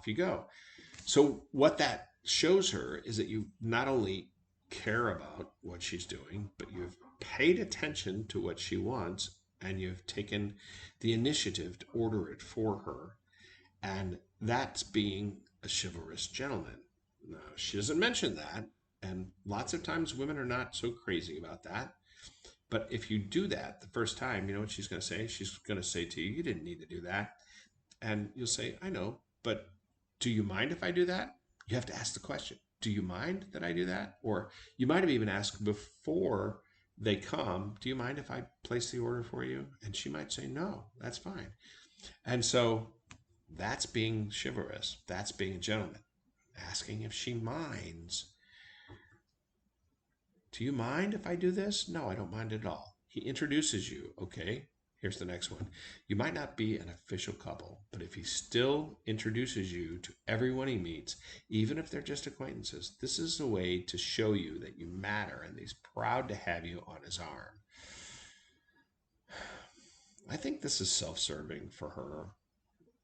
off you go. So what that shows her is that you not only care about what she's doing, but you've paid attention to what she wants and you've taken the initiative to order it for her. And that's being a chivalrous gentleman. Now, she doesn't mention that. And lots of times women are not so crazy about that. But if you do that the first time, you know what she's going to say? She's going to say to you, you didn't need to do that. And you'll say, I know, but do you mind if I do that? You have to ask the question, do you mind that I do that? Or you might have even asked before they come, do you mind if I place the order for you? And she might say, no, that's fine. And so that's being chivalrous. That's being a gentleman. Asking if she minds. Do you mind if I do this? No, I don't mind at all. He introduces you. Okay, here's the next one. You might not be an official couple, but if he still introduces you to everyone he meets, even if they're just acquaintances, this is a way to show you that you matter and he's proud to have you on his arm. I think this is self serving for her.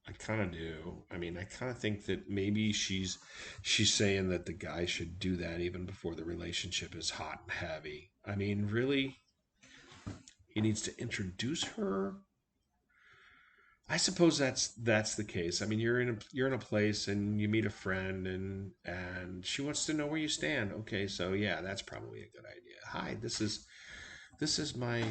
I kind of do. I mean, I kind of think that maybe she's saying that the guy should do that even before the relationship is hot and heavy. I mean, really, he needs to introduce her. I suppose that's the case. I mean, you're in a place and you meet a friend and she wants to know where you stand. Okay, so yeah, that's probably a good idea. Hi, this is my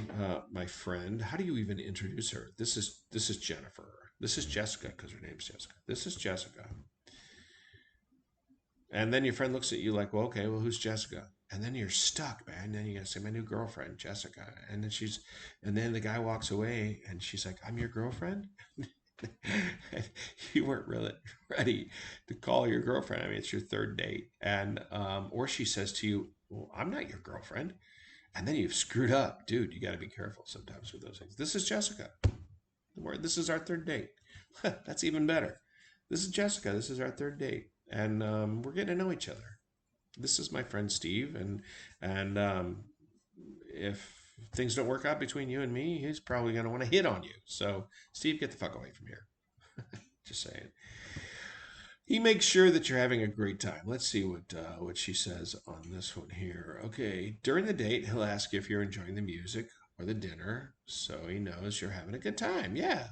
friend. How do you even introduce her? This is Jennifer. This is Jessica because her name's Jessica. This is Jessica. And then your friend looks at you like, well, okay, well, who's Jessica? And then you're stuck, man. And then you gotta say, my new girlfriend, Jessica. And then the guy walks away and she's like, I'm your girlfriend? You weren't really ready to call your girlfriend. I mean, it's your third date. And, or she says to you, well, I'm not your girlfriend. And then you've screwed up. Dude, you got to be careful sometimes with those things. This is Jessica. This is our third date. That's even better. This is Jessica. This is our third date. And we're getting to know each other. This is my friend Steve. And if things don't work out between you and me, he's probably going to want to hit on you. So, Steve, get the fuck away from here. Just saying. He makes sure that you're having a great time. Let's see what she says on this one here. Okay, during the date, he'll ask if you're enjoying the music or the dinner, so he knows you're having a good time. Yeah,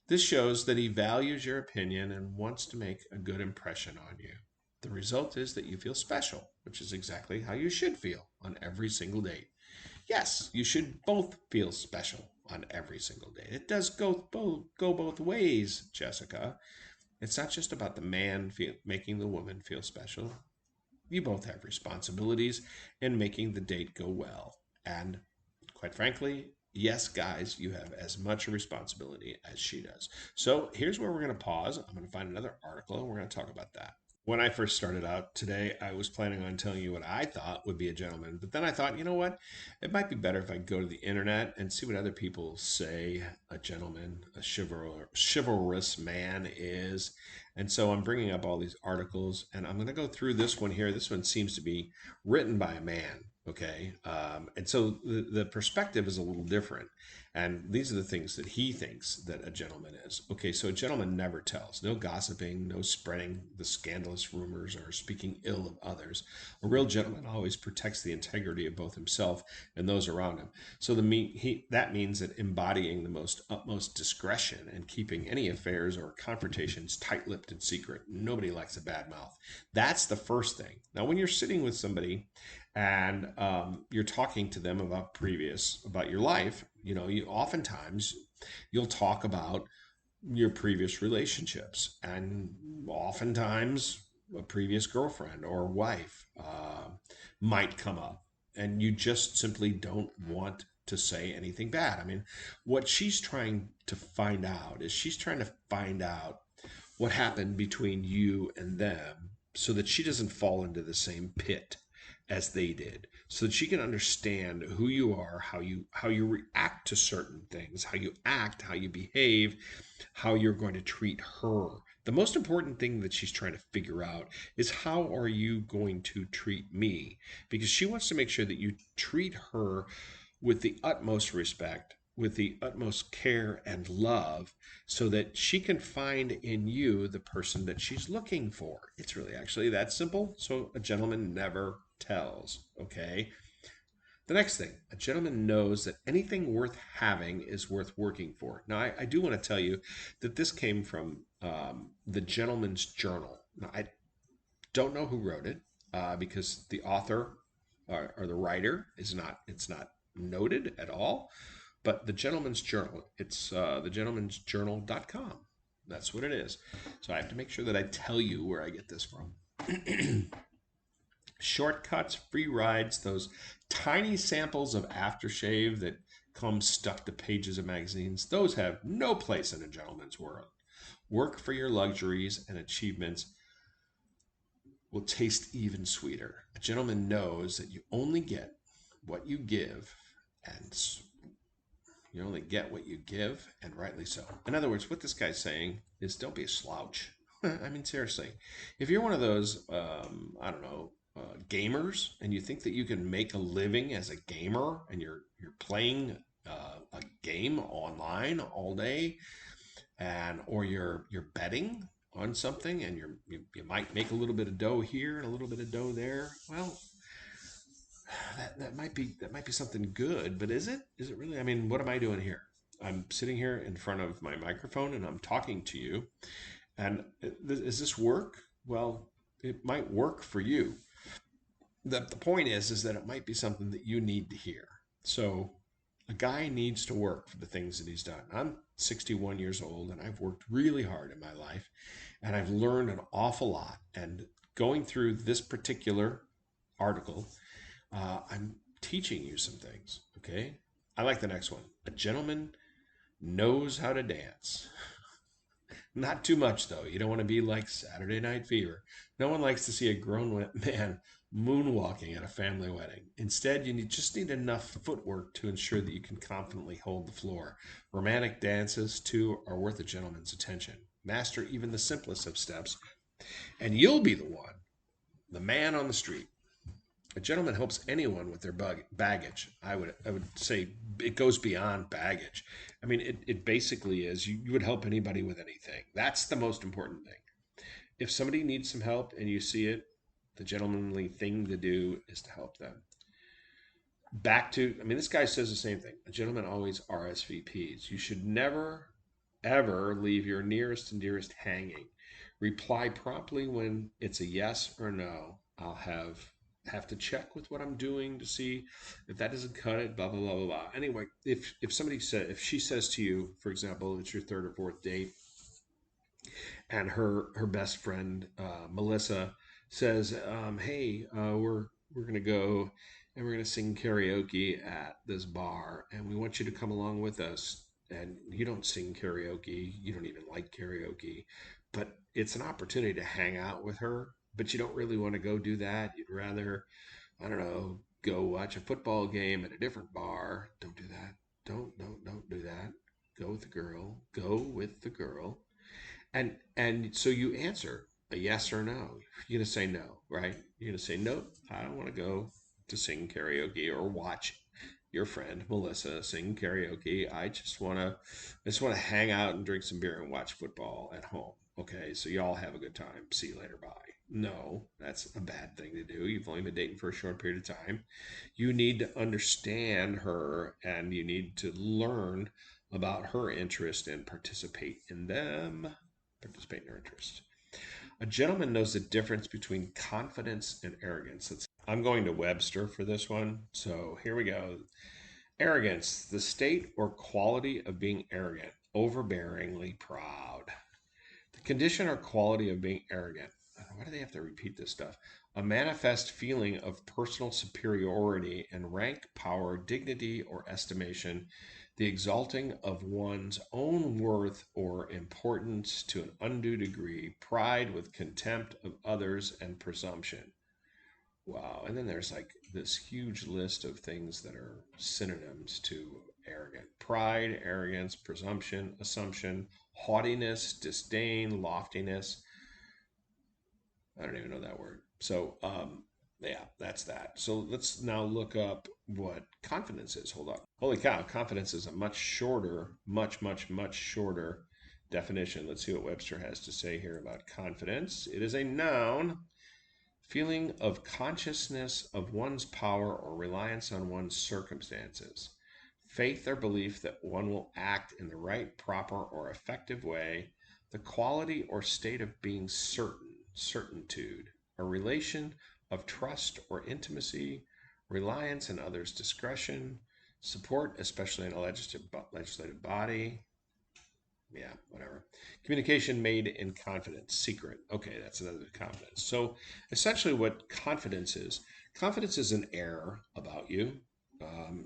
this shows that he values your opinion and wants to make a good impression on you. The result is that you feel special, which is exactly how you should feel on every single date. Yes, you should both feel special on every single date. It does go both ways, Jessica. It's not just about the man making the woman feel special. You both have responsibilities in making the date go well. And quite frankly, yes, guys, you have as much a responsibility as she does. So here's where we're going to pause. I'm going to find another article and we're going to talk about that. When I first started out today, I was planning on telling you what I thought would be a gentleman. But then I thought, you know what? It might be better if I go to the internet and see what other people say a gentleman, a chivalrous man is. And so I'm bringing up all these articles and I'm going to go through this one here. This one seems to be written by a man. Okay. And so the perspective is a little different. And these are the things that he thinks that a gentleman is. Okay, so a gentleman never tells. No gossiping, no spreading the scandalous rumors or speaking ill of others. A real gentleman always protects the integrity of both himself and those around him. So that means that embodying the most utmost discretion and keeping any affairs or confrontations tight-lipped and secret. Nobody likes a bad mouth. That's the first thing. Now, when you're sitting with somebody and you're talking to them about your life, you know, you oftentimes you'll talk about your previous relationships, and oftentimes a previous girlfriend or wife might come up, and you just simply don't want to say anything bad. I mean, what she's trying to find out is she's trying to find out what happened between you and them so that she doesn't fall into the same pit as they did, so that she can understand who you are, how you react to certain things, how you act, how you behave, how you're going to treat her. The most important thing that she's trying to figure out is how are you going to treat me, because she wants to make sure that you treat her with the utmost respect, with the utmost care and love so that she can find in you the person that she's looking for. It's really actually that simple. So a gentleman never tells, okay? The next thing, a gentleman knows that anything worth having is worth working for. Now, I do want to tell you that this came from the Gentleman's Journal. Now, I don't know who wrote it because the author or the writer is not. It's not noted at all. But the Gentleman's Journal. It's thegentleman'sjournal.com. That's what it is. So I have to make sure that I tell you where I get this from. Shortcuts, free rides, those tiny samples of aftershave that come stuck to pages of magazines, those have no place in a gentleman's world. Work for your luxuries and achievements will taste even sweeter. A gentleman knows that you only get what you give, and you only get what you give, and rightly so. In other words, what this guy's saying is don't be a slouch. I mean, seriously. If you're one of those, I don't know, gamers, and you think that you can make a living as a gamer, and you're playing a game online all day, and or you're betting on something, and you might make a little bit of dough here and a little bit of dough there. Well, that might be something good, but is it? Is it really? I mean, what am I doing here? I'm sitting here in front of my microphone and I'm talking to you. And is this work? Well, it might work for you. The point is that it might be something that you need to hear. So a guy needs to work for the things that he's done. I'm 61 years old and I've worked really hard in my life and I've learned an awful lot. And going through this particular article, I'm teaching you some things, okay? I like the next one. A gentleman knows how to dance. Not too much, though. You don't want to be like Saturday Night Fever. No one likes to see a grown man moonwalking at a family wedding. Instead, just need enough footwork to ensure that you can confidently hold the floor. Romantic dances, too, are worth a gentleman's attention. Master even the simplest of steps, and you'll be the one, the man on the street. A gentleman helps anyone with their baggage. I would say it goes beyond baggage. I mean, it basically is you would help anybody with anything. That's the most important thing. If somebody needs some help and you see it, the gentlemanly thing to do is to help them. I mean, this guy says the same thing. A gentleman always RSVPs. You should never, ever leave your nearest and dearest hanging. Reply promptly when it's a yes or no. I'll have to check with what I'm doing to see if that doesn't cut it, blah, blah, blah, blah, blah. Anyway, if she says to you, for example, it's your third or fourth date, and her best friend, Melissa, says, hey, we're going to go and we're going to sing karaoke at this bar, and we want you to come along with us. And you don't sing karaoke, you don't even like karaoke, but it's an opportunity to hang out with her. But you don't really want to go do that. You'd rather, I don't know, go watch a football game at a different bar. Don't do that. Don't do that. Go with the girl. Go with the girl. And so you answer a yes or no. You're gonna say no, right? You're gonna say no. I don't want to go to sing karaoke or watch your friend Melissa sing karaoke. I just wanna hang out and drink some beer and watch football at home. Okay, so y'all have a good time. See you later. Bye. No, that's a bad thing to do. You've only been dating for a short period of time. You need to understand her and you need to learn about her interest and participate in them. Participate in her interest. A gentleman knows the difference between confidence and arrogance. I'm going to Webster for this one. So here we go. Arrogance, the state or quality of being arrogant, overbearingly proud. The condition or quality of being arrogant. Why do they have to repeat this stuff? A manifest feeling of personal superiority and rank, power, dignity, or estimation, the exalting of one's own worth or importance to an undue degree, pride with contempt of others, and presumption. Wow. And then there's like this huge list of things that are synonyms to arrogant: pride, arrogance, presumption, assumption, haughtiness, disdain, loftiness. I don't even know that word. So Yeah, that's that. So let's now look up what confidence is. Hold on. Holy cow, confidence is a much shorter, much shorter definition. Let's see what Webster has to say here about confidence. It is a noun, feeling of consciousness of one's power or reliance on one's circumstances. Faith or belief that one will act in the right, proper, or effective way. The quality or state of being certain, certitude. A relation of trust or intimacy, reliance in others' discretion, support, especially in a legislative body, yeah, whatever. Communication made in confidence, secret. Okay, that's another confidence. So essentially, what confidence is an air about you.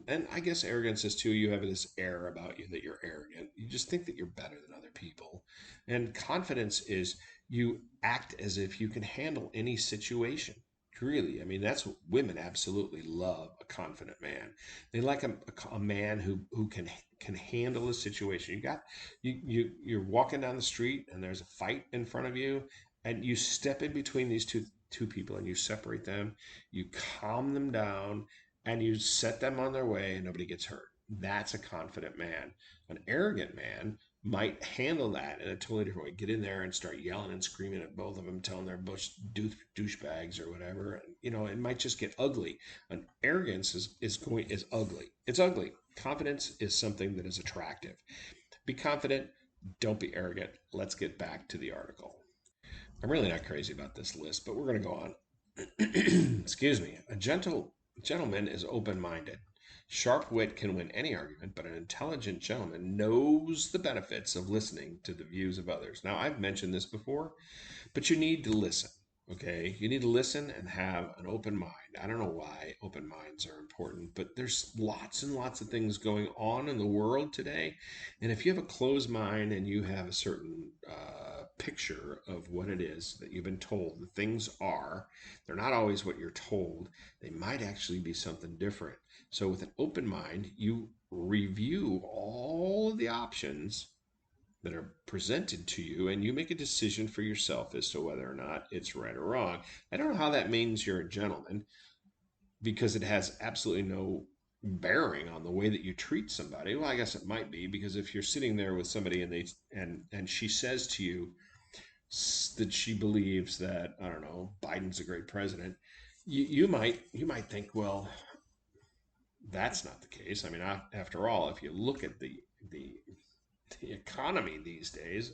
And I guess arrogance is too. You have this air about you that you're arrogant. You just think that you're better than other people. And confidence is you act as if you can handle any situation. Really, I mean, that's what women absolutely love a confident man. They like a man who can handle a situation. You're walking down the street and there's a fight in front of you, and you step in between these two people and you separate them, you calm them down, and you set them on their way and nobody gets hurt. That's a confident man. An arrogant man might handle that in a totally different way. Get in there and start yelling and screaming at both of them, telling their douchebags or whatever. You know, it might just get ugly. An arrogance is ugly. It's ugly. Confidence is something that is attractive. Be confident. Don't be arrogant. Let's get back to the article. I'm really not crazy about this list, but we're going to go on. Excuse me. A gentleman is open minded. Sharp wit can win any argument, but an intelligent gentleman knows the benefits of listening to the views of others. Now, I've mentioned this before, but you need to listen. Okay, you need to listen and have an open mind. I don't know why open minds are important, but there's lots and lots of things going on in the world today. And if you have a closed mind and you have a certain picture of what it is that you've been told, the things are, they're not always what you're told. They might actually be something different. So, with an open mind, you review all of the options that are presented to you and you make a decision for yourself as to whether or not it's right or wrong. I don't know how that means you're a gentleman because it has absolutely no bearing on the way that you treat somebody. Well, I guess it might be because if you're sitting there with somebody and she says to you that she believes that, I don't know, Biden's a great president, you might think, well, that's not the case. I mean, after all, if you look at the the economy these days,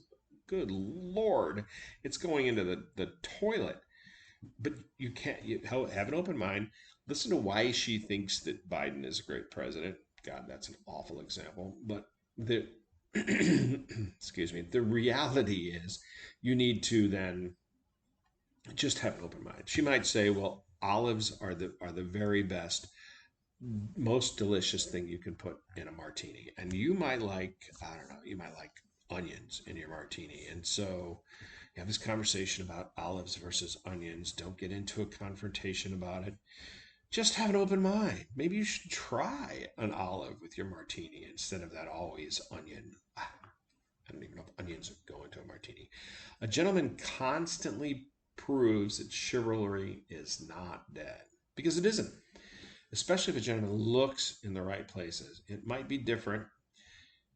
good Lord, it's going into the toilet. But you have an open mind. Listen to why she thinks that Biden is a great president. God, that's an awful example. But the, excuse me, the reality is you need to then just have an open mind. She might say, well, olives are the very best, most delicious thing you can put in a martini. And you might like, I don't know, you might like onions in your martini. And so you have this conversation about olives versus onions. Don't get into a confrontation about it. Just have an open mind. Maybe you should try an olive with your martini instead of that always onion. I don't even know if onions go into a martini. A gentleman constantly proves that chivalry is not dead because it isn't, especially if a gentleman looks in the right places. It might be different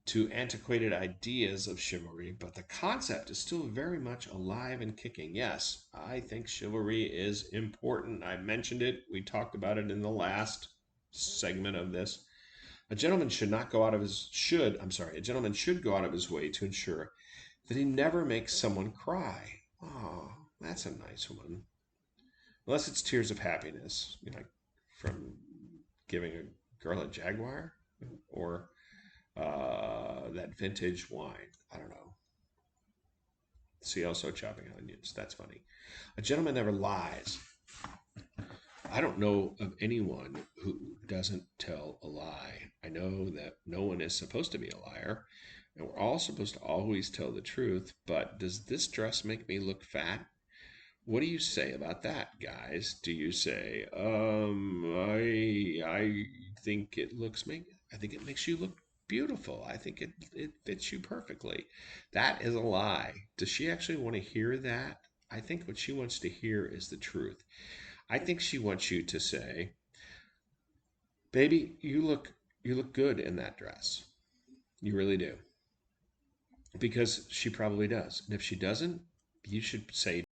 to antiquated ideas of chivalry, but the concept is still very much alive and kicking. Yes, I think chivalry is important. I mentioned it. We talked about it in the last segment of this. A gentleman should not go out of his should, I'm sorry, a gentleman should go out of his way to ensure that he never makes someone cry. Oh, that's a nice one. Unless it's tears of happiness, like from giving a girl a Jaguar or that vintage wine. I don't know. See, also chopping onions. That's funny. A gentleman never lies. I don't know of anyone who doesn't tell a lie. I know that no one is supposed to be a liar, and we're all supposed to always tell the truth. But does this dress make me look fat? What do you say about that, guys? Do you say, I think it looks me. I think it makes you look beautiful. I think it fits you perfectly. That is a lie. Does she actually want to hear that? I think what she wants to hear is the truth. I think she wants you to say, "Baby, you look good in that dress. You really do." Because she probably does. And if she doesn't, you should say